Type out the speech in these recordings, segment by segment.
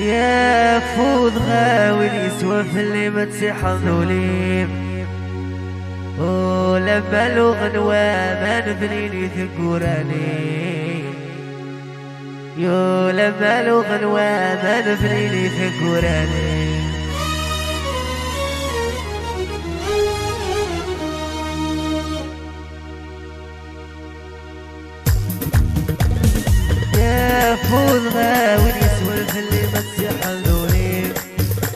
يا فوض غاوي يسوف اللي ما تسحضولي ولما الغنوة ما نبنيني ثقوراني يو لما الغنوة ما نبنيني ثقوراني يا فوض غاوي يسوف اللي ما تسحضولي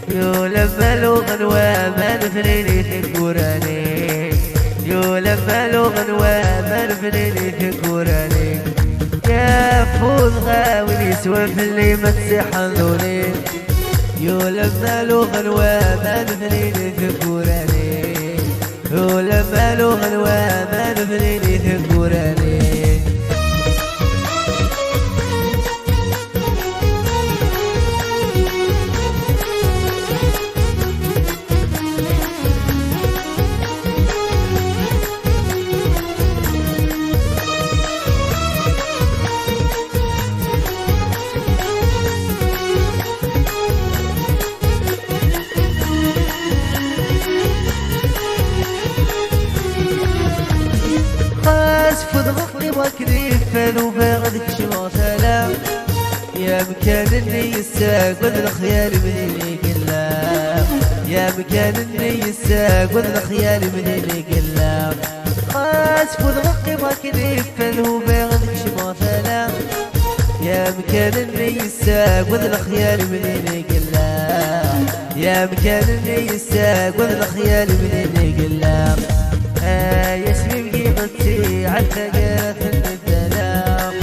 يو لما الغنوة ما نبنيني ثقوراني يو لما الغنوة ما نبنيني ثقوراني يا فوض غاوي يسوف اللي ما تسحضولي يو لما الغنوة ما نبنيني ثقوراني يو لما الغنوة ما نبنيني ثقوراني فوض غطي وكريف فذوبا غدك شما سلام يا مكان اللي يساق والخيال من اللي قلام يا مكان اللي يساق والخيال من اللي قلام فوض غطي وكريف فذوبا غدك شما سلام يا مكان اللي يساق والخيال من اللي قلام يا مكان اللي يساق والخيال من اللي قلام يسمي بقيمتي عالثقات الثلاث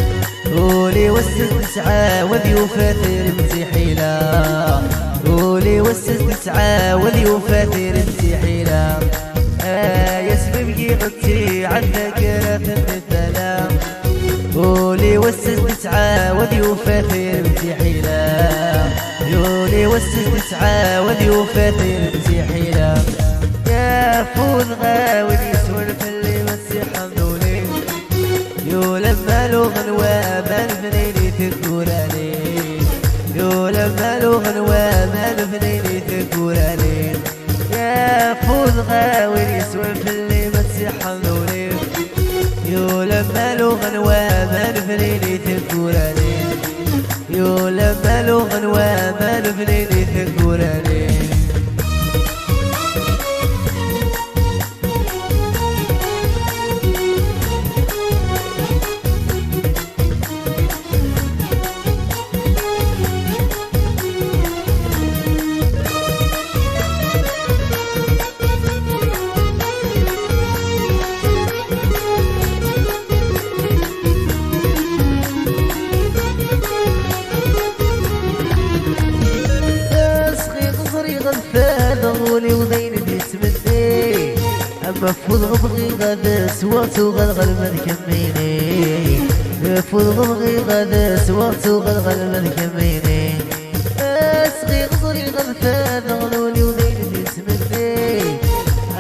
قولي وسس تسعة وذيوفاتي رمتي قولي وسس تسعة وذيوفاتي رمتي يسمي بقيمتي عالثقات الثلاث قولي وسس تسعة وذيوفاتي رمتي قولي وسس تسعة وذيوفاتي رمتي يا فوض غاوي يسولف اللي ما تسحضولي يو لما الغنوة ما نبنيني ثقوراني يو لما الغنوة ما نبنيني ثقوراني يا فوض غاوي يسولف اللي ما تسحضولي يو لما الغنوة ما نبنيني ثقوراني يو لما الغنوة ما نبنيني ثقوراني غولي وذين بيسمني أما فوض غبغي غدا سواتو غلغل ما تكميني فوض غبغي غدا سواتو غلغل ما تكميني أسغي غصري غلفان غولي وذين بيسمني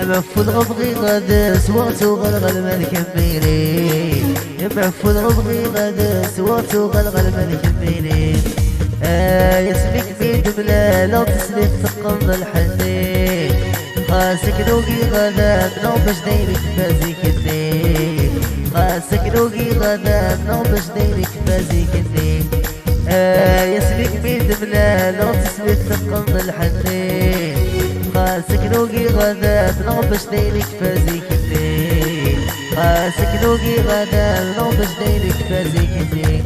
أما فوض غبغي غدا سواتو غلغل ما تكميني أما فوض غبغي غدا سواتو غلغل ما تكميني يسميك بيد بلا لا تسلك تقم الحنين خاسك نوقي غدا نوبش دينك فازيك النين خاسك نوقي غدا نوبش دينك فازيك النين يسميك بيد بلا لا تسلك تقم الحنين خاسك نوقي غدا نوبش دينك فازيك النين خاسك نوقي غدا نوبش دينك فازيك النين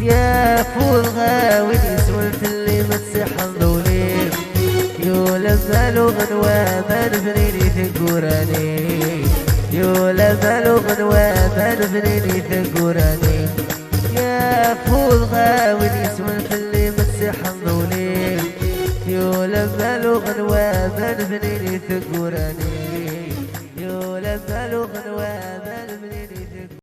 يا فوض غاوي يسولف اللي ما تسحضولي يو لما الغنوة ما نبنيني ثقوراني يو لما الغنوة ما نبنيني ثقوراني يا فوض غاوي يسولف اللي ما تسحضولي يو لما الغنوة ما نبنيني ثقوراني